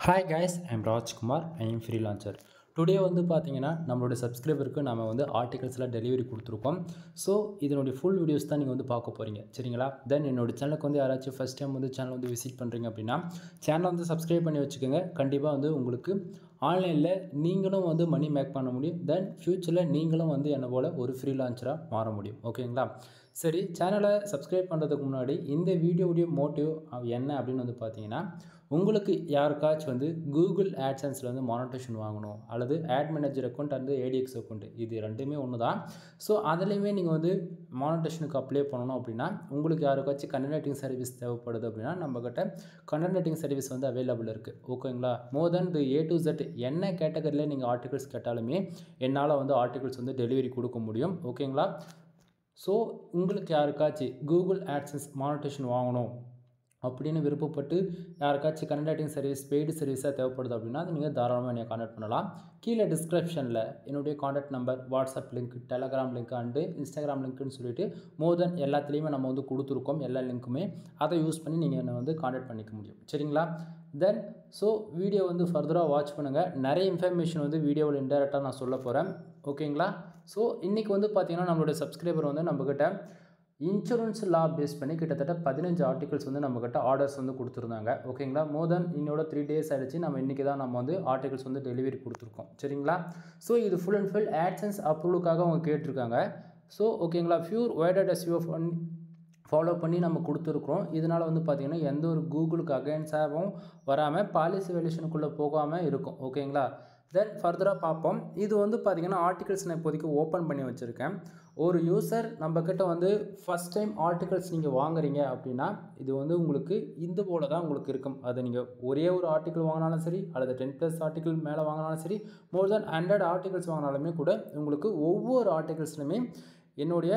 Hi guys, I'm Rajkumar. I am freelancer. Today வந்து பார்த்தீங்கன்னா நம்மளோட சப்ஸ்கிரைபருக்கு நம்ம வந்து ஆர்டிகல்ஸ்லாம் டெலிவரி கொடுத்துருக்கோம். ஸோ இதனுடைய ஃபுல் வீடியோஸ் தான் நீங்கள் வந்து பார்க்க போகிறீங்க, சரிங்களா? தென் என்னோட சேனலுக்கு வந்து யாராச்சும் ஃபஸ்ட் டைம் வந்து சேனல் வந்து விசிட் பண்ணுறீங்க அப்படின்னா சேனலை வந்து சப்ஸ்கிரைப் பண்ணி வச்சுக்கோங்க. கண்டிப்பாக வந்து உங்களுக்கு ஆன்லைனில் நீங்களும் வந்து மணி மேக் பண்ண முடியும். தென் ஃப்யூச்சரில் நீங்களும் வந்து என்ன போல் ஒரு ஃப்ரீலான்சராக மாற முடியும். ஓகேங்களா? சரி, சேனலை சப்ஸ்கிரைப் பண்ணுறதுக்கு முன்னாடி இந்த வீடியோவுடைய மோட்டிவ் என்ன அப்படின்னு வந்து பார்த்தீங்கன்னா, உங்களுக்கு யாருக்காச்சும் வந்து கூகுள் ஆட்சன்ஸில் வந்து மானிட்டேஷன் வாங்கணும், அல்லது ad manager account and ADX account, இது ரெண்டுமே ஒன்று தான். ஸோ அதுலேயுமே நீங்கள் வந்து மானிட்டேஷனுக்கு அப்ளை பண்ணணும் அப்படின்னா, உங்களுக்கு யாருக்காச்சும் கண்டென்ட் ரைட்டிங் சர்வீஸ் தேவைப்படுது அப்படின்னா நம்மக்கிட்ட கண்டென்ட் ரைட்டிங் சர்வீஸ் வந்து அவைலபிள் இருக்குது. ஓகேங்களா? மோர் தென் தி A to Z என்ன கேட்டகரியில் நீங்கள் ஆர்டிகல்ஸ் கேட்டாலுமே என்னால் வந்து ஆர்டிகல்ஸ் வந்து டெலிவரி கொடுக்க முடியும். ஓகேங்களா? ஸோ உங்களுக்கு யாருக்காச்சும் கூகுள் ஆட்சன்ஸ் மானிட்டேஷன் வாங்கணும் அப்படின்னு விருப்பப்பட்டு யாருக்காச்சும் கண்டென்ட் ரைட்டிங் சர்வீஸ் பெய்டு சர்வீஸாக தேவைப்படுது அப்படின்னா அது நீங்கள் தாராளமாக என்னை கான்டாக்ட் பண்ணலாம். கீழே டிஸ்கிரிப்ஷனில் என்னுடைய contact number, WhatsApp link, Telegram link and Instagram லிங்க்குன்னு சொல்லிட்டு மோர் தென் எல்லாத்துலேயுமே நம்ம வந்து கொடுத்துருக்கோம், எல்லா லிங்க்குமே. அதை யூஸ் பண்ணி நீங்கள் என்னை வந்து கான்டாக்ட் பண்ணிக்க முடியும், சரிங்களா? தென் ஸோ வீடியோ வந்து ஃபர்தராக வாட்ச் பண்ணுங்கள். நிறைய இன்ஃபர்மேஷன் வந்து வீடியோவில் இன்டெரக்டாக நான் சொல்ல போகிறேன். ஓகேங்களா? ஸோ இன்றைக்கி வந்து பார்த்திங்கன்னா நம்மளுடைய சப்ஸ்கிரைபர் வந்து நம்மக்கிட்ட இன்சூரன்ஸ் லா பேஸ் பண்ணி கிட்டத்தட்ட 15 ஆர்டிகல்ஸ் வந்து நம்மக்கிட்ட ஆர்டர்ஸ் வந்து கொடுத்துருந்தாங்க. ஓகேங்களா? மோர் தென் இன்னோட 3 days ஆகிடுச்சு. நம்ம இன்றைக்கி தான் நம்ம வந்து ஆர்டிகல்ஸ் வந்து டெலிவரி கொடுத்துருக்கோம், சரிங்களா? ஸோ இது ஃபுல் அண்ட் ஃபுல் ஆட்சன்ஸ் அப்ரூவலுக்காக அவங்க கேட்டிருக்காங்க. ஸோ ஓகேங்களா, ஃபியூர் வைடட் SEO ஃபாலோ பண்ணி நம்ம கொடுத்துருக்குறோம். இதனால் வந்து பார்த்திங்கன்னா எந்த ஒரு கூகுளுக்கு அகைன்ஸ்டாகவும் வராமல் பாலிசி வேல்யூஷனுக்குள்ளே போகாமல் இருக்கும். ஓகேங்களா? தென் ஃபர்தராக பார்ப்போம். இது வந்து பார்த்திங்கன்னா ஆர்டிகல்ஸ் நான் இப்போதைக்கு ஓப்பன் பண்ணி வச்சுருக்கேன். ஒரு யூசர் நம்மக்கிட்ட வந்து ஃபஸ்ட் டைம் ஆர்டிகல்ஸ் நீங்கள் வாங்குறீங்க அப்படின்னா இது வந்து உங்களுக்கு இந்த போல் தான் உங்களுக்கு இருக்கும். அது நீங்கள் ஒரே ஒரு ஆர்டிக்கல் வாங்கினாலும் சரி, அல்லது 10+ ஆர்டிக்கல் மேலே வாங்கினாலும் சரி, மோர் தென் 100 ஆர்டிகல்ஸ் வாங்கினாலுமே கூட உங்களுக்கு ஒவ்வொரு ஆர்டிகல்ஸ்லையுமே என்னுடைய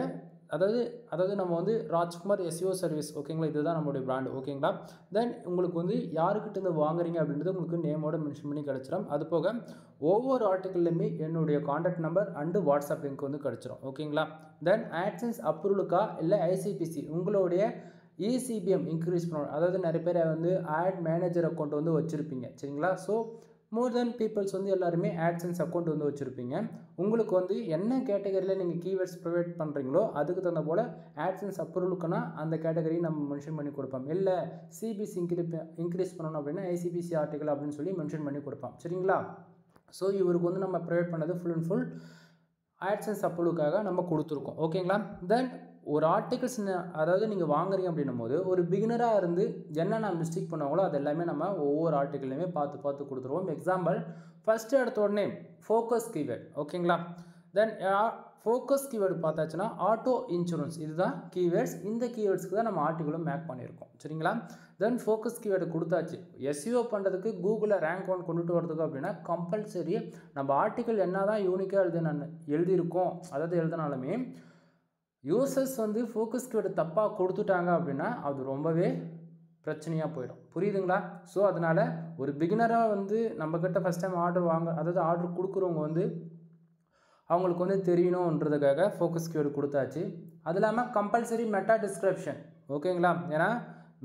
அதாவது நம்ம வந்து ராஜ்குமார் SEO சர்வீஸ், ஓகேங்களா? இதுதான் நம்மளுடைய பிராண்ட். ஓகேங்களா? தென் உங்களுக்கு வந்து யாருக்கிட்டேருந்து வாங்குறீங்க அப்படின்றது உங்களுக்கு நேமோட மென்ஷன் பண்ணி கிடச்சிடும். அது போக ஒவ்வொரு ஆர்டிக்கல்லையுமே என்னுடைய contact number and WhatsApp link வந்து கிடச்சிரும். ஓகேங்களா? தென் ஆட்சன்ஸ் அப்ரூவலுக்கா இல்லை ICPC உங்களுடைய ECPM இன்க்ரீஸ் பண்ணணும். அதாவது நிறைய பேர் வந்து ஆட் மேனேஜர் அக்கௌண்ட் வந்து வச்சுருப்பீங்க, சரிங்களா? ஸோ மோர் தென் பீப்புள்ஸ் வந்து எல்லாருமே ஆட்சன்ஸ் அக்கௌண்ட் வந்து வச்சுருப்பீங்க. உங்களுக்கு வந்து என்ன கேட்டகரியில் நீங்கள் கீவேர்ட்ஸ் ப்ரொவைட் பண்ணுறீங்களோ அதுக்கு தகுந்த போல் ஆட்சன்ஸ் அப்ரூவலுக்குன்னா அந்த கேட்டகரி நம்ம மென்ஷன் பண்ணி கொடுப்போம். இல்லை CPC இன்க்ரீஸ் பண்ணணும் அப்படின்னா ICPC ஆர்டிக்கல் அப்படின்னு சொல்லி மென்ஷன் பண்ணி கொடுப்போம், சரிங்களா? ஸோ இவருக்கு வந்து நம்ம ப்ரொவைட் பண்ணது ஃபுல் அண்ட் ஃபுல் ஆட்சன்ஸ் அப்ரூவலுக்காக நம்ம கொடுத்துருக்கோம். ஓகேங்களா? தென் ஒரு ஆர்டிகல்ஸ் அதாவது நீங்கள் வாங்குறீங்க அப்படின்னும் போது ஒரு பிகினராக இருந்து என்னென்ன மிஸ்டேக் பண்ணுவாங்களோ அது எல்லாமே நம்ம ஒவ்வொரு ஆர்டிக்கல்லையுமே பார்த்து கொடுத்துருவோம். எக்ஸாம்பிள், ஃபஸ்ட்டு எடுத்த உடனே ஃபோக்கஸ் கீவேர்ட். ஓகேங்களா? தென் ஃபோக்கஸ் கீவேர்டு பார்த்தாச்சுன்னா ஆட்டோ இன்சூரன்ஸ், இதுதான் கீவேர்ட்ஸ். இந்த கீவேர்ட்ஸ்க்கு தான் நம்ம ஆர்டிக்கலும் மேக் பண்ணியிருக்கோம், சரிங்களா? தென் ஃபோக்கஸ் கீவேர்டு கொடுத்தாச்சு. SEO பண்ணுறதுக்கு கூகுளில் ரேங்க் 1 கொண்டுட்டு வரதுக்கு அப்படின்னா கம்பல்சரி நம்ம ஆர்டிக்கல் என்ன தான் யூனிக்காக எழுதியிருக்கோம், அதாவது எழுதினாலுமே யூசர்ஸ் வந்து ஃபோக்கஸ் கீவேர்டு தப்பாக கொடுத்துட்டாங்க அப்படின்னா அது ரொம்பவே பிரச்சனையாக போயிடும். புரியுதுங்களா? ஸோ அதனால் ஒரு பிகினராக வந்து நம்மக்கிட்ட ஃபஸ்ட் டைம் ஆர்டர் கொடுக்குறவங்க வந்து அவங்களுக்கு வந்து தெரியணுன்றதுக்காக ஃபோக்கஸ் கீவேர்டு கொடுத்தாச்சு. அது இல்லாமல் கம்பல்சரி மெட்டா டிஸ்கிரிப்ஷன். ஓகேங்களா? ஏன்னா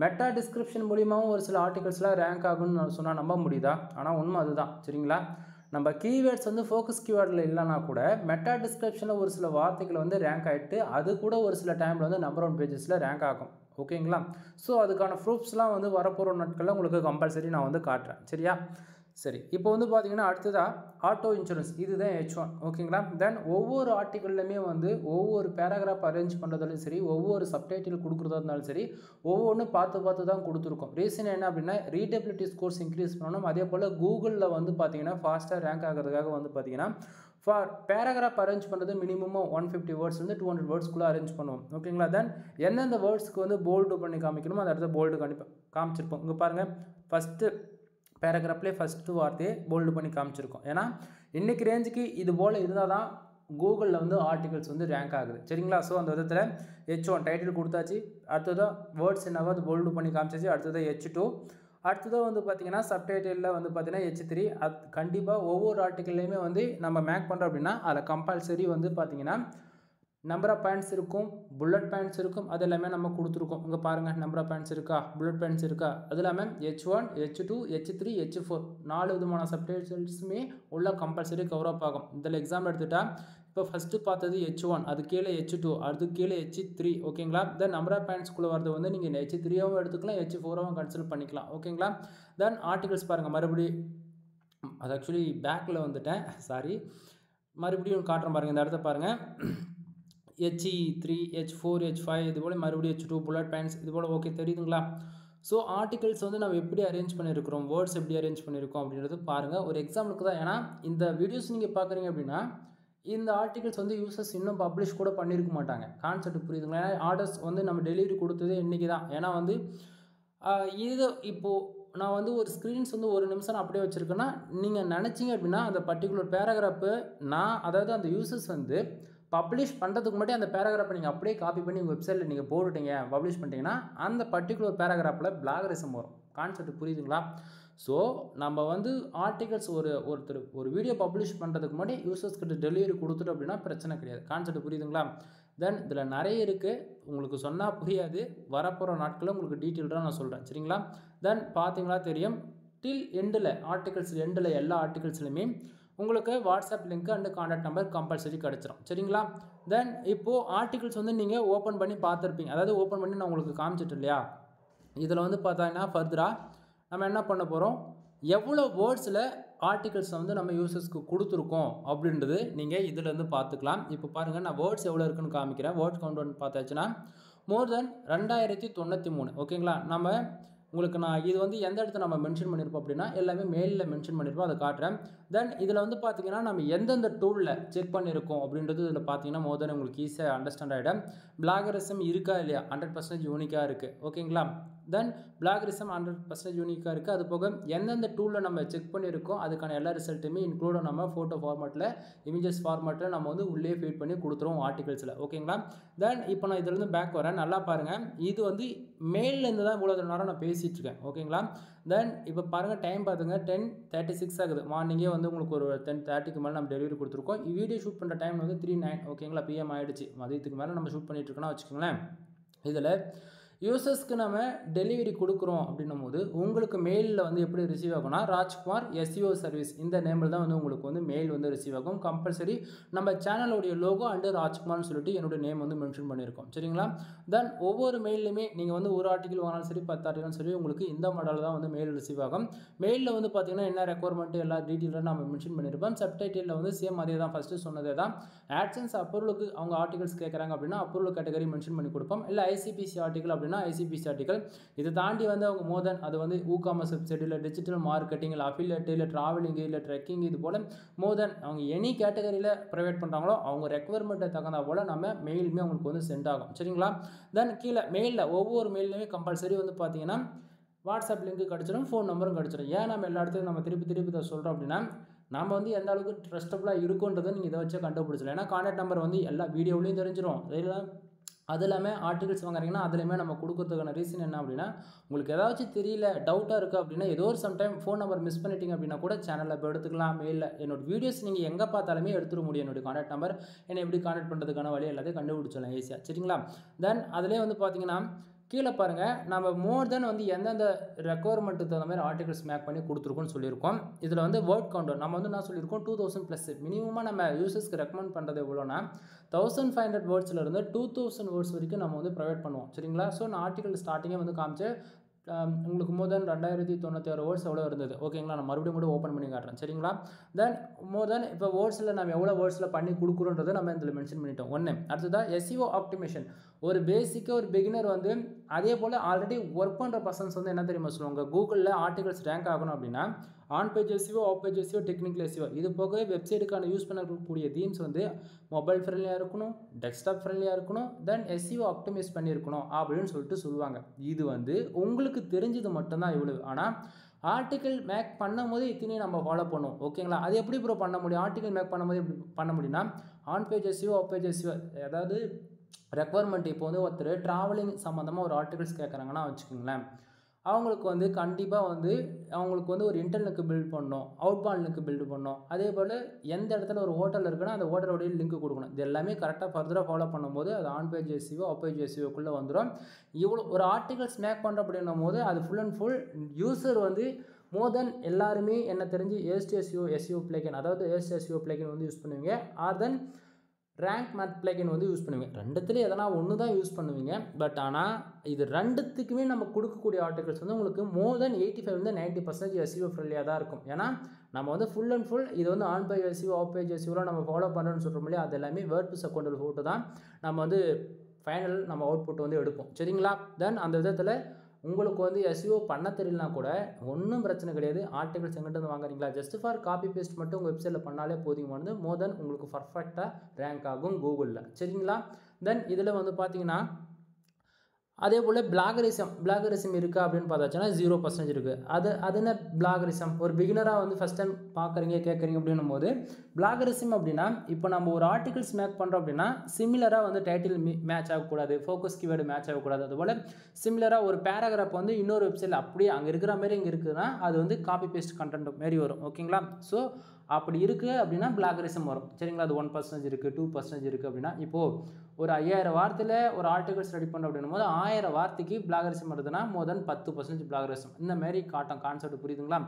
மெட்டா டிஸ்கிரிப்ஷன் மூலியமாகவும் ஒரு சில ஆர்டிகல்ஸ்லாம் ரேங்க் ஆகுன்னு சொன்னால் நம்ப முடியுதா? ஆனால் உண்மை அதுதான், சரிங்களா? நம்ம கீவேர்ட்ஸ் வந்து ஃபோக்கஸ் கீவேர்டில் இல்லைனா கூட மெட்டா டிஸ்கிரிப்ஷனில் ஒரு சில வார்த்தைகள் வந்து ரேங்க் ஆகிட்டு அது கூட ஒரு சில டைமில் வந்து நம்பர் 1 பேஜஸில் ரேங்க் ஆகும். ஓகேங்களா? ஸோ அதுக்கான ப்ரூஃப்ஸ்லாம் வந்து வரப்போகிற நாட்களில் உங்களுக்கு கம்பல்சரி நான் வந்து காட்டுறேன், சரியா? சரி, இப்போ வந்து பார்த்தீங்கன்னா அடுத்ததாக ஆட்டோ இன்சூரன்ஸ், இதுதான் H1. ஓகேங்களா? தென் ஒவ்வொரு ஆர்டிக்கல்லையுமே வந்து ஒவ்வொரு பேராகிராஃப் அரேஞ்ச் பண்ணுறதாலும் சரி, ஒவ்வொரு சப்டைட்டில் கொடுக்குறதா இருந்தாலும் சரி, ஒவ்வொன்றும் பார்த்து தான் கொடுத்துருக்கோம். ரீசன் என்ன அப்படின்னா ரீடபிலிட்டி ஸ்கோர்ஸ் இன்க்ரீஸ் பண்ணணும். அதே போல் கூகுளில் வந்து பார்த்தீங்கன்னா ஃபாஸ்ட்டாக ரேங்க் ஆகிறதுக்காக வந்து பார்த்தீங்கன்னா ஃபார் பேராகிராஃப் அரேஞ்ச் பண்ணுறது மினிமம் 150 வேர்ட்ஸ் வந்து 200 வேர்ட்ஸ்க்குள்ளே அரேஞ்ச் பண்ணுவோம். ஓகேங்களா? தென் எந்தெந்த வேர்ட்ஸ்க்கு வந்து போல்டு பண்ணி காமிக்கணுமோ அந்த இடத்துல போல்டு காமிச்சிருப்போம். இங்கே பாருங்கள், ஃபஸ்ட்டு பேராகிராஃப்லேயே ஃபஸ்ட்டு வார்த்தையே போல்டு பண்ணி காமிச்சிருக்கோம். ஏன்னா இன்றைக்கி ரேஞ்சுக்கு இது போல் இருந்தால் தான் கூகுளில் வந்து ஆர்டிகல்ஸ் வந்து ரேங்க் ஆகுது, சரிங்களா? ஸோ அந்த விதத்தில் H1 டைட்டில் கொடுத்தாச்சு. அடுத்ததாக வேர்ட்ஸ் என்னவோ அது போல்டு பண்ணி காமிச்சாச்சு. அடுத்ததாக H2. அடுத்ததாக வந்து பார்த்திங்கன்னா சப்டைட்டிலில் வந்து பார்த்திங்கன்னா H3. கண்டிப்பாக ஒவ்வொரு ஆர்டிக்கல்லையுமே வந்து நம்ம மேக் பண்ணுறோம் அப்படின்னா அதில் கம்பல்சரி வந்து பார்த்திங்கன்னா நம்பர் ஆஃப் பாயிண்ட்ஸ் இருக்கும், புல்லட் பாயிண்ட்ஸ் இருக்கும். அது எல்லாமே நம்ம கொடுத்துருக்கோம். இங்கே பாருங்கள், நம்பர் ஆஃப் பாயிண்ட்ஸ் இருக்கா, புல்லட் பாயிண்ட்ஸ் இருக்கா. அது இல்லாமல் H1 H2 H3 H4 4 விதமான சப்டைட்டில்ஸுமே உள்ள கம்பல்சரி கவர் அப் ஆகும். இதில் எக்ஸாம்பிள் எடுத்துகிட்டா இப்போ ஃபஸ்ட்டு பார்த்தது H1, அது கீழே H2, அது கீழே H3. ஓகேங்களா. தென் நம்பர் ஆஃப் பாயிண்ட்ஸ்குள்ளே வரது வந்து நீங்கள் H3ஆகவும் எடுத்துக்கலாம், H4ஆகவும் கன்சிடர் பண்ணிக்கலாம். ஓகேங்களா. தென் ஆர்டிகல்ஸ் பாருங்கள், மறுபடியும் அது ஆக்சுவலி பேக்கில் வந்துட்டேன், சாரி. மறுபடியும் காட்டுறேன் பாருங்கள், இந்த இடத்த பாருங்கள். H3 H4 H5 இது போல் மறுபடியும் H2 புல்லட் பாயிண்ட்ஸ் இது போல். ஓகே, தெரியுதுங்களா. ஸோ ஆர்டிகல்ஸ் வந்து நம்ம எப்படி அரேஞ்ச் பண்ணியிருக்கிறோம், வேர்ட்ஸ் எப்படி அரேஞ்ச் பண்ணியிருக்கோம் அப்படின்றது பாருங்கள். ஒரு எக்ஸாம்பிளுக்கு தான். ஏன்னா இந்த வீடியோஸ் நீங்கள் பார்க்குறீங்க அப்படின்னா இந்த ஆர்டிகல்ஸ் வந்து யூசர்ஸ் இன்னும் பப்ளிஷ் கூட பண்ணியிருக்க மாட்டாங்க. கான்செப்ட் புரியுதுங்களா. ஏன்னா ஆர்டர்ஸ் வந்து நம்ம டெலிவரி கொடுத்தது இன்றைக்கி தான். ஏன்னா வந்து இது இப்போது நான் வந்து ஒரு ஸ்க்ரீன்ஸ் வந்து ஒரு நிமிஷம் நான் அப்படியே வச்சுருக்கேன்னா நீங்கள் நினச்சிங்க அப்படின்னா அந்த பர்டிகுலர் பேராகிராஃபு அதாவது அந்த யூசர்ஸ் வந்து பப்ளிஷ் பண்ணுறதுக்கு முன்னாடி அந்த பேராகிராஃபை நீங்கள் அப்படியே காப்பி பண்ணி உங்கள் வெப்சைட்டில் நீங்கள் போட்டுட்டீங்க, பப்ளிஷ் பண்ணிட்டீங்கன்னா அந்த பர்டிகுலர் பேராகிராஃபில் பிளாகரிசம் வரும். கான்செப்ட் புரியுதுங்களா. ஸோ நம்ம வந்து ஆர்டிகல்ஸ் ஒருத்தர் ஒரு வீடியோ பப்ளிஷ் பண்ணுறதுக்கு முன்னாடி யூசர்ஸ் கிட்ட டெலிவரி கொடுத்துட்டோம் அப்படின்னா பிரச்சனை கிடையாது. கான்செப்ட் புரியுதுங்களா. தென் இதில் நிறைய இருக்குது, உங்களுக்கு சொன்னால் புரியாது. வரப்போகிற நாட்களில் உங்களுக்கு டீட்டெயில்டாக நான் சொல்கிறேன், சரிங்களா. தென் பார்த்தீங்களா தெரியும், டில் எண்டில் ஆர்டிகல்ஸ் எண்டில் எல்லா ஆர்டிகல்ஸ்லையுமே உங்களுக்கு WhatsApp link and contact number compulsory கிடச்சிரும், சரிங்களா. தென் இப்போது ஆர்டிகல்ஸ் வந்து நீங்கள் ஓப்பன் பண்ணி பார்த்துருப்பீங்க. அதாவது ஓப்பன் பண்ணி நான் உங்களுக்கு காமிச்சிட்டு இல்லையா. இதில் வந்து பார்த்தீங்கன்னா ஃபர்தராக நம்ம என்ன பண்ண போகிறோம், எவ்வளோ வேர்ட்ஸில் ஆர்டிகல்ஸை வந்து நம்ம யூசர்ஸ்க்கு கொடுத்துருக்கோம் அப்படின்றது நீங்கள் இதிலேருந்து பார்த்துக்கலாம். இப்போ பாருங்கள், நான் வேர்ட்ஸ் எவ்வளோ இருக்குன்னு காமிக்கிறேன். வேர்ட்ஸ் கவுண்ட் வந்து பார்த்தாச்சுன்னா மோர் தென் 2093. ஓகேங்களா. நம்ம உங்களுக்கு நான் இது வந்து எந்த இடத்துல நம்ம மென்ஷன் பண்ணியிருப்போம் அப்படின்னா எல்லாமே மெயிலில் மென்ஷன் பண்ணியிருப்போம், அதை காட்டுறேன். தென் இதில் வந்து பார்த்தீங்கன்னா நம்ம எந்தெந்த டூலில் செக் பண்ணியிருக்கோம் அப்படின்றது இதில் பார்த்தீங்கன்னா மோர் தென் உங்களுக்கு ஈஸியாக அண்டர்ஸ்டாண்ட் ஆகிடும். பிளாகரிசம் இருக்கா இல்லையா, 100% யூனிக்காக இருக்குது. ஓகேங்களா. தென் பிளாகரிசம் 100% யூனிக்காக இருக்குது. அது போக எந்தெந்த டூலில் நம்ம செக் பண்ணியிருக்கோம் அதுக்கான எல்லா ரிசல்ட்டுமே இன்க்ளூடாக நம்ம ஃபோட்டோ ஃபார்மேட்டில், இமேஜஸ் ஃபார்மேட்டில் நம்ம வந்து உள்ளே ஃபீட் பண்ணி கொடுத்துருவோம் ஆர்டிகல்ஸில். ஓகேங்களா. தென் இப்போ நான் இதிலேருந்து பேக் வரேன், நல்லா பாருங்கள். இது வந்து மெயிலேருந்து தான் இவ்வளோ நேரம் நான் பேசிகிட்டு இருக்கேன். ஓகேங்களா. தென் இப்போ பாருங்கள், டைம் பார்த்துங்க 10:36 ஆகுது. மார்னிங்கே வந்து உங்களுக்கு ஒரு 10:30க்கு மேலே நம்ம டெலிவரி கொடுத்துருக்கோம். வீடியோ ஷூட் பண்ணுற டைம் வந்து 3:09. ஓகேங்களா. PM ஆகிடுச்சு. மதியத்துக்கு மேலே நம்ம ஷூட் பண்ணிட்டு இருக்கோம்னா வச்சுக்கோங்களேன். இதில் யூசர்ஸ்க்கு நம்ம டெலிவரி கொடுக்குறோம் அப்படின்னும் போது உங்களுக்கு மெயிலில் வந்து எப்படி ரிசீவ் ஆகும்னா ராஜ்குமார் SEO சர்வீஸ் இந்த நேமில் தான் வந்து உங்களுக்கு வந்து மெயில் வந்து ரிசீவ் ஆகும். கம்பல்சரி நம்ம சேனலோடைய லோகோ அண்டு ராஜ்குமார்னு சொல்லிட்டு என்னுடைய நேம் வந்து மென்ஷன் பண்ணியிருக்கோம், சரிங்களா. தென் ஒவ்வொரு மெயிலுமே நீங்கள் வந்து ஒரு ஆர்டிகல் வாங்கினாலும் சரி 10 ஆர்டிகலும் சரி உங்களுக்கு இந்த மாடல் தான் வந்து மெயில் ரிசீவ் ஆகும். மெயிலில் வந்து பார்த்தீங்கன்னா என்ன ரெக்குவயர்மெண்ட் எல்லா டீட்டெயிலாக நம்ம மென்ஷன் பண்ணியிருப்போம். சப்டைட்டிலில் வந்து சேம் அதே தான், ஃபஸ்ட்டு சொன்னதே தான். ஆட்சன்ஸ் அப்ரூவலுக்கு அவங்க ஆர்டிகல்ஸ் கேட்குறாங்க அப்படின்னா அப்ரூவல் கேட்டகரி மென்ஷன் பண்ணி கொடுப்போம். இல்லை ICPC ஆர்டிகல் அப்படின்னா ICPC ஆர்டிகல். இதை தாண்டி வந்து அவங்க மோர் தென் அது வந்து ஊகாமர்ஸ் வெப்சைட், இல்லை டிஜிட்டல் மார்க்கெட்டிங், இல்லை அஃபிலியேட், இல்லை ட்ராவலிங், இல்லை ட்ரெக்கிங், இது போல் மோர் தென் அவங்க எனி கேட்டகரியில் ப்ரொவைட் பண்ணுறாங்களோ அவங்க ரெக்குவயர்மெண்ட்டை தகுந்தா போல் நம்ம மெயிலுமே அவங்களுக்கு வந்து சென்ட் ஆகும், சரிங்களா. தென் கீழே மெயிலில் ஒவ்வொரு மெயிலுமே கம்பல்சரி வந்து பார்த்தீங்கன்னா வாட்ஸ்அப் லிங்க் கிடச்சிடும், ஃபோன் நம்பரும் கிடச்சிடும். ஏன் நம்ம எல்லா இடத்துலையும் நம்ம திருப்பி இதை சொல்கிறோம் அப்படின்னா நம்ம வந்து எந்த அளவுக்கு ட்ரஸ்டபுளாக இருக்குன்றதை நீங்கள் இதை வச்சு கண்டுபிடிச்சலாம். ஏன்னா கான்டாக்ட் நம்பர் வந்து எல்லா வீடியோவிலையும் தெரிஞ்சிடும். அது இல்லாமல் ஆர்டிகல்ஸ் வாங்குறீங்கன்னா அதுலேயுமே நம்ம கொடுக்கறதுக்கான ரீசன் என்ன அப்படின்னா உங்களுக்கு ஏதாச்சும் தெரியல, டவுட்டாக இருக்குது அப்படின்னா ஏதோ ஒரு சம்டைம் ஃபோன் நம்பர் மிஸ் பண்ணிட்டீங்க அப்படின்னா கூட சேனலில் இப்போ எடுத்துக்கலாம். மெயிலில் என்னோட வீடியோஸ் நீங்கள் எங்கே பார்த்தாலுமே எடுத்துட முடியும். என்னுடைய கான்டாக்ட் நம்பர் என்னை எப்படி கான்டாக்ட் பண்ணுறதுக்கான வழி எல்லாத்தையும் கண்டுபிடிச்சலாம் ஈஸியாக, சரிங்களா. தென் அதிலே வந்து பார்த்தீங்கன்னா கீழே பாருங்கள், நம்ம மோர் தென் வந்து எந்தெந்த ரெக்குவயர்மெண்ட்டுக்கு தகுந்த மாதிரி ஆர்டிகல்ஸ் மேக் பண்ணி கொடுத்துருக்கோன்னு சொல்லியிருக்கோம். இதில் வந்து வேர்ட் கவுண்டர் நம்ம வந்து என்ன சொல்லியிருக்கோம், 2000+ மினிமமாக நம்ம யூசர்ஸ்க்கு ரெக்கமெண்ட் பண்ணுறது எவ்வளோனா 1500 வேர்ட்ஸ்லேருந்து 2000 வேர்ட்ஸ் வரைக்கும் நம்ம வந்து ப்ரொவைட் பண்ணுவோம், சரிங்களா. ஸோ நான் ஆர்டிகல் ஸ்டார்டிங்கே வந்து காமிச்சு உங்களுக்கு மோர் தென் 2096 வேர்ட்ஸ் எவ்வளோ இருந்தது. ஓகேங்களா. நான் மறுபடியும் கூட ஓப்பன் பண்ணி காட்டுறேன், சரிங்களா. தென் மோர் தென் இப்போ வேர்ட்ஸில் நம்ம எவ்வளோ வேர்ட்ஸில் பண்ணி கொடுக்குறோன்றதை நம்ம இதில் மென்ஷன் பண்ணிட்டோம். ஒன்று அடுத்ததாக SEO ஆப்டிமேஷன். ஒரு பேசிக்காக ஒரு பிகினர் வந்து அதே போல் ஆல்ரெடி ஒர்க் பண்ணுற பர்சன்ஸ் வந்து என்ன தெரியுமா சொல்லுவாங்க, கூகுளில் ஆர்டிகல்ஸ் ரேங்க் ஆகணும் அப்படின்னா on page SEO, off page SEO, technical SEO, இது போக வெப்சைட்டுக்கான யூஸ் பண்ணக்கூடிய தீம்ஸ் வந்து மொபைல் ஃப்ரெண்ட்லியாக இருக்கணும், டெஸ்க்டாப் ஃப்ரெண்ட்லியாக இருக்கணும், தென் SEO ஆப்டிமைஸ் பண்ணியிருக்கணும் அப்படின்னு சொல்லிட்டு சொல்லுவாங்க. இது வந்து உங்களுக்கு தெரிஞ்சது மட்டும்தான் இவ்வளவு. ஆனால் ஆர்டிக்கல் மேக் பண்ணும் போது இத்தனையும் நம்ம ஃபாலோ பண்ணுவோம், ஓகேங்களா. அது எப்படி ப்ரோ பண்ண முடியும், ஆர்டிக்கல் மேக் பண்ணும்போது எப்படி பண்ண முடியும்னா on page SEO, off page SEO, அதாவது ரெக்குவயர்மெண்ட் இப்போ வந்து ஒருத்தர் ட்ராவலிங் சம்மந்தமாக ஒரு ஆர்டிகல்ஸ் கேட்குறாங்கன்னா வச்சுக்கோங்களேன், அவங்களுக்கு வந்து கண்டிப்பாக வந்து அவங்களுக்கு வந்து ஒரு இன்டர்னுக்கு பில்ட் பண்ணணும், அவுட்பாண்டுக்கு பில்டு பண்ணணும். அதே போல் எந்த இடத்துல ஒரு ஹோட்டல் இருக்குன்னா அந்த ஹோட்டலோடைய லிங்க் கொடுக்கணும். இது எல்லாமே கரெக்டாக ஃபர்தராக ஃபாலோ பண்ணும்போது அது on page SEO off page எஸ்இஓக்குள்ளே வந்துடும். இவ்வளோ ஒரு ஆர்டிகல்ஸ் மேக் பண்ணுறோம் அப்படின்னும் போது அது ஃபுல் அண்ட் ஃபுல் யூசர் வந்து மோர் தென் எல்லாருமே என்ன தெரிஞ்சு ஏஸ்டிஎஸ்இஓ எஸ்இஓ பிளேகின், அதாவது ஏஸ்டிஎஸ்இஓ பிளேகின் வந்து யூஸ் பண்ணுவீங்க, ஆர் தென் ரேங்க் மேத் பிளேகின் வந்து யூஸ் பண்ணுவீங்க. ரெண்டுத்துல எதனா ஒன்று தான் யூஸ் பண்ணுவீங்க. பட் ஆனால் இது ரெண்டுத்துக்குமே நம்ம கொடுக்கக்கூடிய ஆர்டிகல்ஸ் வந்து உங்களுக்கு மோர் தென் 85-90% எஸ்இஓ ஃப்ரெண்ட்லியாக தான் இருக்கும். ஏன்னா நம்ம வந்து ஃபுல் அண்ட் ஃபுல் இது வந்து on page SEO off page எஸ்இஓலாம் நம்ம ஃபாலோ பண்ணுறோன்னு சொல்கிறோம் இல்லையா, அது எல்லாமே வேர்ட்ப்ரெஸ் அக்கௌண்ட்டில் போட்டு தான் நம்ம வந்து ஃபைனல் நம்ம அவுட்புட் வந்து எடுப்போம். சரிங்களா? தென் அந்த விதத்தில் உங்களுக்கு வந்து எஸ்இஓ பண்ண தெரியலனா கூட ஒன்றும் பிரச்சனை கிடையாது. ஆர்டிகல்ஸ் எங்கிட்ட வந்து வாங்குறீங்களா, ஜஸ்ட் ஃபார் காப்பி பேஸ்ட் மட்டும் உங்கள் வெப்சைட்டில் பண்ணாலே போதுமானது. மோர் தென் உங்களுக்கு பர்ஃபெக்டாக ரேங்க் ஆகும் கூகுளில். சரிங்களா? தென் இதில் வந்து பார்த்தீங்கன்னா அதே போல் பிளாகரிசம் இருக்கா அப்படின்னு பார்த்தாச்சுன்னா 0% இருக்குது. அது என்ன பிளாகரிசம்? ஒரு பிகினராக வந்து ஃபஸ்ட் டைம் பார்க்குறீங்க கேட்குறீங்க அப்படின்னும் போது பிளாகரிசம் அப்படின்னா இப்போ நம்ம ஒரு ஆர்டிகல்ஸ் மேக் பண்ணுறோம் அப்படின்னா சிமிலராக வந்து டைட்டில் மேட்ச் ஆகக்கூடாது, ஃபோக்கஸ் கீவேர்டு மேட்ச் ஆகக்கூடாது. அதுபோல் சிமிலராக ஒரு பேராகிராஃப் வந்து இன்னொரு வெப்சைட்டில் அப்படியே அங்கே இருக்கிற மாதிரி இங்கே இருக்குதுன்னா அது வந்து காப்பி பேஸ்ட் கண்டென்ட் மாரி வரும். ஓகேங்களா? ஸோ அப்படி இருக்குது அப்படின்னா பிளாகரிசம் வரும். சரிங்களா? அது 1% இருக்குது, 2% இருக்குது அப்படின்னா இப்போது ஒரு 5000 வார்த்தையில் ஒரு ஆர்டிகல்ஸ் ரெடி பண்ணுறோம் அப்படின்னும் போது 1000 வார்த்தைக்கு பிளாகரிசம் வருதுன்னா மோர் தென் 10% பிளாகரிசம் இந்த மாதிரி காட்டும். கான்செப்ட் புரியுதுங்களா?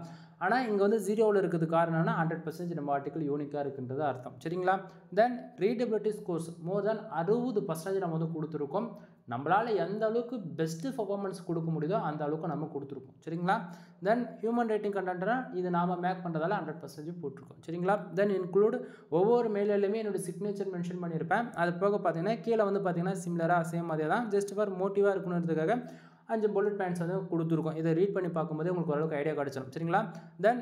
ஆனால் இங்கே வந்து 0ல் இருக்கிறது காரணம் என்னன்னா 100% நம்ம ஆர்டிகல் யூனிக்காக இருக்குன்றது அர்த்தம். சரிங்களா? தென் ரீடபிலிட்டி ஸ்கோர்ஸ் மோர் தென் 60% நம்ம வந்து கொடுத்துருக்கோம். நம்மளால் எந்த அளவுக்கு பெஸ்ட்டு பர்ஃபார்மன்ஸ் கொடுக்க முடியுதோ அந்த அளவுக்கு நம்ம கொடுத்துருக்கோம். சரிங்களா? தென் ஹியூமன் ரைட்டிங் கண்டென்ட்னா இது நாம் மேக் பண்ணுறதால 100% போட்டிருக்கோம். சரிங்களா? தென் இன்க்ளூட் ஒவ்வொரு மெயிலுமே என்னோடய சிக்னேச்சர் மென்ஷன் பண்ணியிருப்பேன். அது போக பார்த்தீங்கன்னா கீழே வந்து பார்த்தீங்கன்னா சிமிலராக சேம் அதே தான், ஜஸ்ட் ஃபார் மோட்டிவாக இருக்கணுன்றதுக்காக 5 புல்லட் பாயிண்ட்ஸ் வந்து கொடுத்துருக்கோம். இதை ரீட் பண்ணி பார்க்கும்போது உங்களுக்கு ஓரளவுக்கு ஐடியா கிடச்சிடும். சரிங்களா? தென்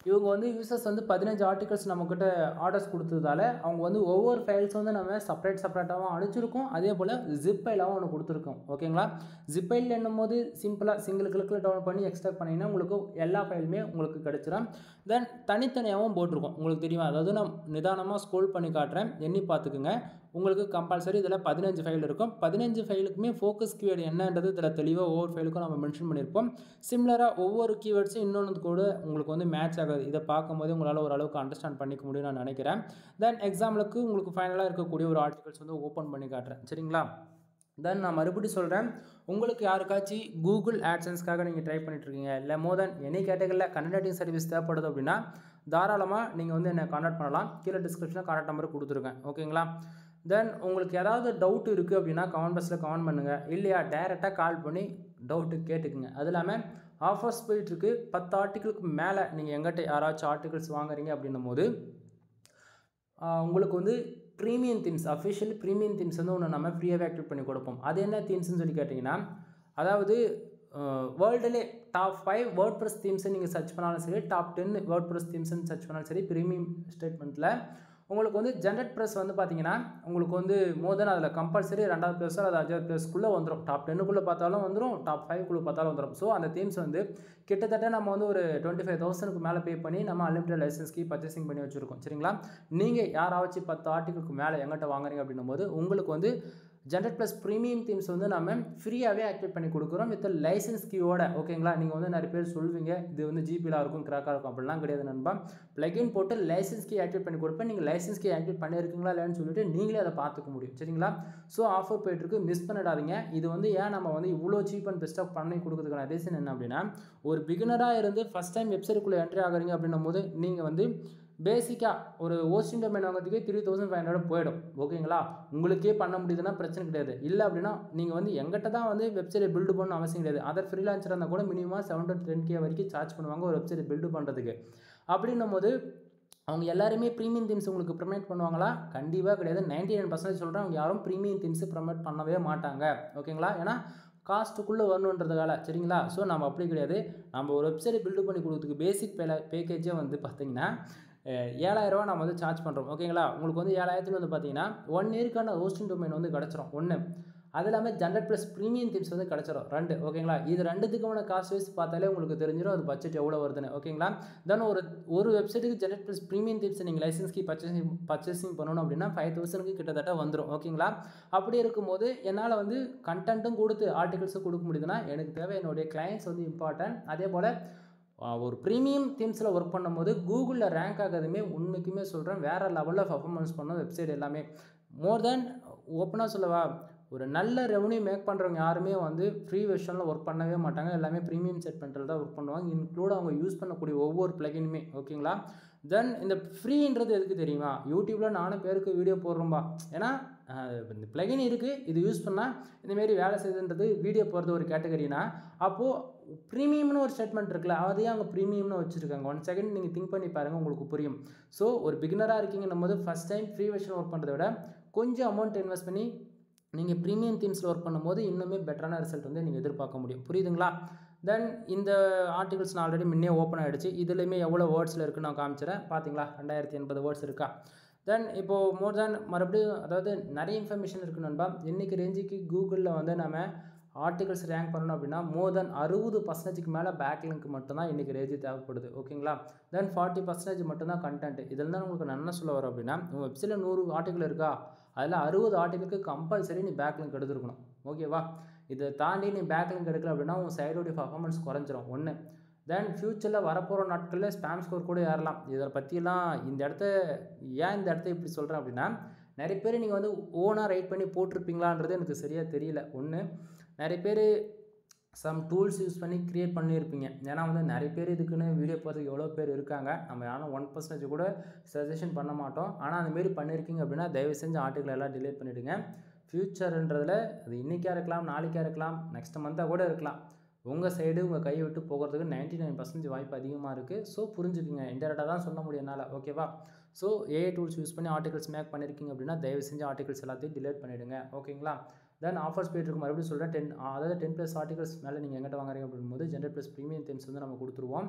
இவங்க வந்து யூசர்ஸ் வந்து 15 ஆர்டிகல்ஸ் நம்மக்கிட்ட ஆர்டர்ஸ் கொடுத்ததால அவங்க வந்து ஒவ்வொரு ஃபைல்ஸ் வந்து நம்ம செப்பரேட்டாகவும் அனுப்பிச்சிருக்கோம். அதே போல் ஜிப் ஃபைலாகவும் ஒன்று கொடுத்துருக்கோம். ஓகேங்களா? ஜிப் ஃபைல் என்னும் போது சிம்பிளாக சிங்கிள் கிளிக்கில் டவுன்லோட் பண்ணி எக்ஸ்ட்ராக்ட் பண்ணிங்கன்னா உங்களுக்கு எல்லா ஃபைலுமே உங்களுக்கு கிடச்சிடும். தென் தனித்தனியாகவும் போட்டிருக்கோம். உங்களுக்கு தெரியுமா? அதாவது நான் நிதானமாக ஸ்க்ரோல் பண்ணி காட்டுறேன், எண்ணி பார்த்துக்குங்க. உங்களுக்கு கம்பல்சரி இதில் 15 ஃபைல் இருக்கும். 15 ஃபைலுக்குமே ஃபோக்கஸ் கீவேர்டு என்னன்றது இதில் தெளிவாக ஒவ்வொரு ஃபைலுக்கும் நம்ம மென்ஷன் பண்ணியிருப்போம். சிமிலராக ஒவ்வொரு கீவேர்ட்ஸும் இன்னொன்று கூட உங்களுக்கு வந்து மேட்ச் ஆகாது. இதை பார்க்கும்போது உங்களால் ஓரளவுக்கு அண்டர்ஸ்டாண்ட் பண்ணிக்க முடியும் நான் நினைக்கிறேன். தென் எக்ஸாம்பிளுக்கு உங்களுக்கு ஃபைனலாக இருக்கக்கூடிய ஒரு ஆர்டிகல்ஸ் வந்து ஓப்பன் பண்ணி காட்டுறேன். சரிங்களா? தென் நான் மறுபடியும் சொல்கிறேன், உங்களுக்கு யாருக்காச்சும் கூகுள் ஆட்சன்ஸ்க்காக நீங்கள் ட்ரை பண்ணிட்டுருக்கீங்க, இல்லை மோர் தென் எனி கேட்டகரியில் கண்டென்ட் ரைட்டிங் சர்வீஸ் தேவைப்படுது அப்படின்னா தாராளமாக நீங்கள் வந்து என்னை கான்டாக்ட் பண்ணலாம். கீழே டிஸ்கிரிப்ஷனில் கான்டாக்ட் நம்பர் கொடுத்துருக்கேன். ஓகேங்களா? தென் உங்களுக்கு ஏதாவது டவுட் இருக்குது அப்படின்னா கமெண்ட் பாக்ஸில் கமெண்ட் பண்ணுங்கள். இல்லையா டேரெக்டாக கால் பண்ணி டவுட்டு கேட்டுக்குங்க. அது இல்லாமல் ஆஃபர்ஸ் போயிட்டுருக்கு. 10 ஆர்டிக்கிளுக்கு மேலே நீங்கள் எங்கிட்ட யாராச்சும் ஆர்டிகல்ஸ் வாங்குறீங்க அப்படின்னும் போது உங்களுக்கு வந்து premium themes, official premium themes வந்து ஒன்று நம்ம ஃப்ரீயாகவே ஆக்டிவேட் பண்ணி கொடுப்போம். அது என்ன தீம்ஸ்னு சொல்லி கேட்டிங்கன்னா, அதாவது வேர்ல்டுலே டாப் 5 வேர்ட்ப்ரெஸ் தீம்ஸை நீங்கள் சர்ச் பண்ணாலும் சரி, டாப் 10 வேர்ட்ப்ரெஸ் தீம்ஸ்ன்னு சர்ச் பண்ணாலும் சரி, ப்ரீமியம் ஸ்டேட்மெண்ட்டில் உங்களுக்கு வந்து ஜென்ரேட் ப்ரெஸ் வந்து பார்த்தீங்கன்னா உங்களுக்கு வந்து மோர் தென் அதில் கம்பல்சரி 2வது ப்ளேஸோ அது 5வது ப்ளேஸ்க்குள்ளே வந்துடும். டாப் 10க்குள்ளே பார்த்தாலும் வந்துடும், டாப் 5க்குள்ளே பார்த்தாலும் வந்துடும். ஸோ அந்த தீம்ஸ் வந்து கிட்டத்தட்ட நம்ம வந்து ஒரு 25,000க்கு மேலே பே பண்ணி நம்ம அன்லிமிட்டட் லைசன்ஸ்க்கு பர்ச்சேசிங் பண்ணி வச்சுருக்கோம். சரிங்களா? நீங்கள் யாராச்சும் 10 ஆர்டிகளுக்கு மேலே எங்கிட்ட வாங்குறீங்க அப்படின்னும் போது உங்களுக்கு வந்து ஜென்ரேட் ப்ளஸ் ப்ரீமியம் தீம்ஸ் வந்து நம்ம ஃப்ரீயாகவே ஆக்டிவேட் பண்ணி கொடுக்குறோம் வித் லைசன்ஸ் கீயோட. ஓகேங்களா? நீங்கள் வந்து நிறைய பேர் சொல்வீங்க இது வந்து ஜிபியில் இருக்கும், கிராக்காக இருக்கும், அப்படிலாம் கிடையாது நண்பா. ப்ளகின் போட்டு லைசன்ஸ் கீ ஆக்டிவேட் பண்ணி கொடுப்பேன். நீங்கள் லைசன்ஸ் கீ ஆக்டிவேட் பண்ணியிருக்கீங்களா இல்லைன்னு சொல்லிட்டு நீங்களே அதை பார்த்துக்க முடியும். சரிங்களா? ஸோ ஆஃபர் போயிட்டுருக்கு, மிஸ் பண்ணிடாதீங்க. இது வந்து ஏன் நம்ம வந்து இவ்வளோ சீப் அண்ட் பெஸ்ட்டாக பண்ணி கொடுக்குறதுக்கான ரீசன் என்ன அப்படின்னா, ஒரு பிகினராக இருந்து ஃபஸ்ட் டைம் வெப்சைட்டுக்குள்ளே என்ட்ரி ஆகுறீங்க அப்படின்னும் போது நீங்கள் வந்து பேசிக்காக ஒரு ஹோஸ்டிங் டொமைன் வாங்குறதுக்கே 3500 போயிடும். ஓகேங்களா? உங்களுக்கே பண்ண முடியுதுன்னா பிரச்சனை கிடையாது. இல்லை அப்படின்னா நீங்கள் வந்து எங்கிட்ட தான் வந்து வெப்சைட்டை பில்டு பண்ணணும் அவசியம் கிடையாது. அதர் ஃப்ரீலான்சராக இருந்தால் கூட மினிமம் 7 to 10K வரைக்கும் சார்ஜ் பண்ணுவாங்க ஒரு வெப்சைட்டை பில்டு பண்ணுறதுக்கு. அப்படின்னும் போது அவங்க எல்லாருமே ப்ரீமியம் தீம்ஸ் உங்களுக்கு ப்ரொமோட் பண்ணுவாங்களா? கண்டிப்பாக கிடையாது. 99% சொல்கிறேன், அவங்க யாரும் ப்ரீமியம் தீம்ஸு ப்ரொமோட் பண்ணவே மாட்டாங்க. ஓகேங்களா? ஏன்னா காஸ்ட்டுக்குள்ளே வரணுன்றதுக்கால. சரிங்களா? ஸோ நம்ம அப்படி கிடையாது. நம்ம ஒரு வெப்சைட்டை பில்டு பண்ணி கொடுக்குறதுக்கு பேசிக் பேக்கேஜே வந்து பார்த்திங்கன்னா 7,000 ரூபா நம்ம வந்து சார்ஜ் பண்ணுறோம். ஓகேங்களா? உங்களுக்கு வந்து 7,000த்துல வந்து பார்த்தீங்கன்னா 1 இயருக்கான ஹோஸ்டிங் டொமைன் வந்து கிடச்சிரும். ஒன்று அது இல்லாமல் ஜென்ரேட் ப்ளஸ் ப்ரீமியம் தீம்ஸ் வந்து கிடச்சிரும் 2 ஓகேங்களா. இது 2த்துக்குமான காஸ்ட் வைஸ் பார்த்தாலே உங்களுக்கு தெரிஞ்சிடும் அது பட்ஜெட் எவ்வளோ வருதுன்னு ஓகேங்களா. தென் ஒரு வெப்சைட்டுக்கு ஜென்ரேட் ப்ளஸ் ப்ரீமியம் தீம்ஸ் நீங்கள் லைசன்ஸ்க்கு பர்ச்சேசிங் பண்ணணும் அப்படின்னா 5000க்கு கிட்டத்தட்ட வந்துடும் ஓகேங்களா. அப்படி இருக்கும்போது என்னால் வந்து கண்டென்ட்டும் கொடுத்து ஆர்டிகல்ஸும் கொடுக்க முடியுதுன்னா எனக்கு தேவை என்னுடைய கிளைண்ட்ஸ் வந்து இம்பார்ட்டன்ட். அதே போல் ஒரு ப்ரீமியம் தீம்ஸில் ஒர்க் பண்ணும்போது கூகுளில் ரேங்க் ஆகாதுமே உண்மைக்குமே சொல்கிறேன் வேறு லெவலில் பர்ஃபார்மன்ஸ் பண்ணும் வெப்சைட் எல்லாமே. மோர் தென் ஓப்பனாக சொல்லவா ஒரு நல்ல ரெவன்யூ மேக் பண்ணுறவங்க யாருமே வந்து ஃப்ரீ வெர்ஷனில் ஒர்க் பண்ணவே மாட்டாங்க. எல்லாமே ப்ரீமியம் செட் பண்ணுறது தான் ஒர்க் பண்ணுவாங்க. இன்க்ளூட் அவங்க யூஸ் பண்ணக்கூடிய ஒவ்வொரு பிளகினுமே ஓகேங்களா. தென் இந்த ஃப்ரீன்றது எதுக்கு தெரியுமா, யூடியூப்பில் நானும் பேருக்கு வீடியோ போடுறோம்பா, ஏன்னா இந்த பிளகின் இருக்குது இது யூஸ் பண்ணால் இந்தமாரி வேலை செய்யுதுன்றது வீடியோ போடுறது ஒரு கேட்டகரினா, அப்போது ப்ரீமியம்னு ஒரு ஸ்டேட்மெண்ட் இருக்குல்ல அதையே அவங்க ப்ரீமியம்னு வச்சுருக்காங்க. 1 செகண்ட் நீங்கள் திங்க் பண்ணி பாருங்கள் உங்களுக்கு புரியும். ஸோ ஒரு பிகினராக இருக்கீங்கன்னும் போது first time free version work பண்ணுறத விட கொஞ்சம் அமௌண்ட் இன்வெஸ்ட் பண்ணி நீங்கள் ப்ரீமியம் தீம்ஸில் ஒர்க் பண்ணும்போது இன்னுமே பெட்டரான ரிசல்ட் வந்து நீங்கள் எதிர்பார்க்க முடியும். புரியுதுங்களா. தென் இந்த ஆர்டிகல்ஸ் நான் ஆல்ரெடி முன்னே ஓப்பன் ஆகிடுச்சு. இதுலேயுமே எவ்வளோ வேர்ட்ஸில் இருக்குன்னு நான் காமிச்சிடறேன். பார்த்தீங்களா 2080 வேர்ட்ஸ் இருக்கா. தென் இப்போது மோர் தேன் மறுபடியும் அதாவது நிறைய இன்ஃபர்மேஷன் இருக்குது நண்பா. இன்றைக்கி ரேஞ்சுக்கு கூகுளில் வந்து நம்ம ஆர்டிகல்ஸ் ரேங்க் பண்ணணும் அப்படின்னா மோர் தென் 60% மேலே பேக்லிங்க் மட்டும்தான் இன்றைக்கி ரேஞ்சு தேவைப்படுது ஓகேங்களா. தென் 40% மட்டும்தான் கண்டென்ட். இதில் தான் உங்களுக்கு நான் என்ன சொல்ல வரோம் அப்படின்னா உங்கள் வெப்சைட்டில் 100 ஆர்டிகல் இருக்கா, அதில் 60 ஆர்டிகளுக்கு கம்பல்சரி நீ பேக்லிங்க் எடுத்துருக்கணும் ஓகேவா. இதை தாண்டி நீ பேக்லிங்க் எடுக்கல அப்படின்னா உங்கள் சைடோடைய பர்ஃபார்மன்ஸ் குறைஞ்சிரும் ஒன்று. தென் ஃப்யூச்சரில் வரப்போகிற நாட்களில் ஸ்பேம் ஸ்கோர் கூட ஏறலாம். இதை பற்றிலாம் இந்த இடத்த இப்படி சொல்கிறேன் அப்படின்னா நிறைய பேர் நீங்கள் வந்து ஓனாக ரைட் பண்ணி போட்டிருப்பீங்களான்றது எனக்கு சரியாக தெரியல. ஒன்று நிறைய பேர் சம் டூல்ஸ் யூஸ் பண்ணி க்ரியேட் பண்ணியிருப்பீங்க. ஏன்னா வந்து நிறைய பேர் இதுக்குன்னு வீடியோ போகிறதுக்கு எவ்வளோ பேர் இருக்காங்க. நம்ம யாரும் 1% கூட சஜஷன் பண்ண மாட்டோம். ஆனால் அந்தமாரி பண்ணியிருக்கீங்க அப்படின்னா தயவு செஞ்சு ஆர்டிகல் எல்லாம் டிலீட் பண்ணிவிடுங்க. ஃப்யூச்சர்ன்றதில் அது இன்றைக்கா இருக்கலாம், நாளைக்கா இருக்கலாம், நெக்ஸ்ட் மந்தாக கூட இருக்கலாம். உங்கள் சைடு உங்கள் கையை விட்டு போகிறதுக்கு 99% வாய்ப்பு அதிகமாக இருக்குது. ஸோ புரிஞ்சுக்குங்க. இன்டெரக்டாக தான் சொல்ல முடியும் என்னால் ஓகேவா. ஸோ ஏஐ டூல்ஸ் யூஸ் பண்ணி ஆர்டிகல்ஸ் மேக் பண்ணியிருக்கீங்க அப்படின்னா தயவு செஞ்சு ஆர்டிகல்ஸ் எல்லாத்தையும் டிலீட் பண்ணிவிடுங்க ஓகேங்களா. தென் ஆஃபர்ஸ் போய்ட்டு இருக்கும் மறுபடியும் சொல்கிறேன். 10+ ஆர்டிகல்ஸ் மேலே நீங்கள் எங்கிட்ட வாங்குறீங்க அப்படிங்கும்போது ஜென்ரேட் ப்ளஸ் ப்ரீமியம் தீம்ஸ் வந்து நம்ம கொடுத்துருவோம்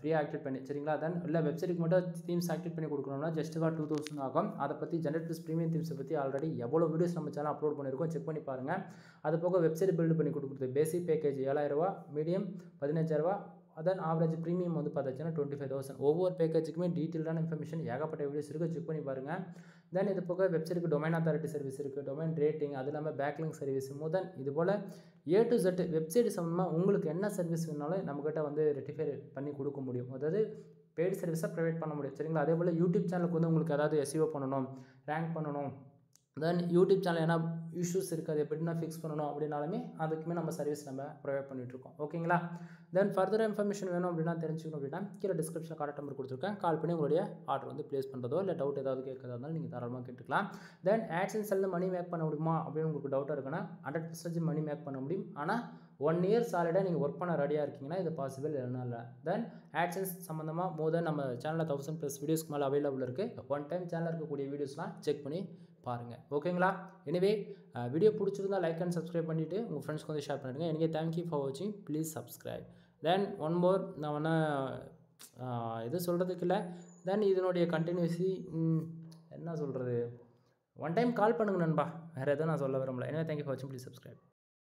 ஃப்ரீயாக ஆக்டிவேட் பண்ணி சரிங்களா. தென் இல்லை வெப்சைட்டுக்கு மட்டும் தீம்ஸ் ஆக்டிவேட் பண்ணி கொடுக்கணும்னா ஜஸ்ட் 2000 ஆகும். அதை பற்றி ஜென்ரேட் ப்ளஸ் ப்ரீமியம் தீம்ஸை பற்றி ஆல்ரெடி எவ்வளோ வீடியோஸ் நம்ம சேனல் அப்லோட் பண்ணியிருக்கோம் செக் பண்ணி பாருங்கள். அது போக வெப்சைட் பில்டு பண்ணி கொடுக்குறது பேசிக் பேக்கேஜ் 7000 ரூபா, மீடியம் 15000 ரூபா, அதன் ஆவரேஜ் ப்ரீமியம் வந்து பார்த்தாச்சுன்னா 25000. ஒவ்வொரு பேக்கேஜுக்குமே டீட்டெயிலான இன்ஃபர்மேஷன் ஏகப்பட்ட வீடியோஸ் இருக்குது செக் பண்ணி பாருங்கள். தென் இது போக வெப்சைட்டுக்கு டொமைன் அத்தாரிட்டி சர்வீஸ் இருக்குது, டொமைன் ரேட்டிங், அது இல்லாமல் பேக்லிங் சர்வீஸ் முதன் இது போல் A to Z வெப்சைட் சம்மந்தமாக உங்களுக்கு என்ன சர்வீஸ் வேணாலும் நம்மக்கிட்ட வந்து ரெட்டிஃபை பண்ணி கொடுக்க முடியும். அதாவது பெய்டு சர்வீஸாக ப்ரொவைட் பண்ண முடியும் சரிங்களா. அதே போல் யூடியூப் சேனலுக்கு வந்து உங்களுக்கு ஏதாவது SEO பண்ணணும், ரேங்க் பண்ணணும், தென் யூடியூப் சேனல் ஏன்னா இஷ்யூஸ் இருக்குது அது எப்படின்னா ஃபிக்ஸ் பண்ணணும் அப்படின்னாலுமே அதுக்குமே நம்ம சர்வீஸ் நம்ம ப்ரொவைட் பண்ணிகிட்ருக்கோம் ஓகேங்களா. தென் ஃபர்தர் இன்ஃபர்மேஷன் வேணும் அப்படின்னா தெரிஞ்சுக்கணும் அப்படின்னா கீழே டிஸ்கிரிப்ஷனில் கான்டாக்ட் நம்பர் கொடுத்துருக்கேன். கால் பண்ணி உங்களுடைய ஆர்டர் வந்து ப்ளேஸ் பண்ணுறதோ இல்லை டவுட் ஏதாவது கேட்கறதா இருந்தாலும் நீங்கள் தாராளமாக கேட்டுக்கலாம். தென் AdSense மணி மேக் பண்ண முடியுமா அப்படின்னு உங்களுக்கு டவுட்டாக இருக்குன்னா 100% மணி மேக் பண்ண முடியும். ஆனால் 1 year சாலிடாக நீங்கள் ஒர்க் பண்ண ரெடியாக இருக்கீங்கன்னா இது பாசிபிள் இல்லைனா இல்லை. தென் AdSense சம்மந்தமாக மோர் தென் நம்ம சேனலில் 1000+ வீடியோஸ்க்கு மேலே அவைலபிள் இருக்குது. ஒன் டைம் சேனலில் இருக்கக்கூடிய வீடியோஸ்லாம் செக் பண்ணி பாருங்கள் ஓகேங்களா. எனிவே வீடியோ பிடிச்சிருந்தால் லைக் அண்ட் சப்ஸ்கிரைப் பண்ணிவிட்டு உங்கள் ஃப்ரெண்ட்ஸ்க்கு வந்து ஷேர் பண்ணிவிடுங்க. எனக்கு தேங்க்யூ ஃபார் வாட்சிங், please subscribe. Then one more நான் எதுவும் சொல்கிறதுக்கு இல்லை. தென் இதனுடைய கண்டினியூஸி என்ன சொல்கிறது, ஒன் டைம் கால் பண்ணுங்க நண்பா, வேறு எதுவும் நான் சொல்ல விரும்பல. எனவே தேங்க்யூ ஃபார் வாட்சிங், ப்ளீஸ் சப்ஸ்கிரைப்.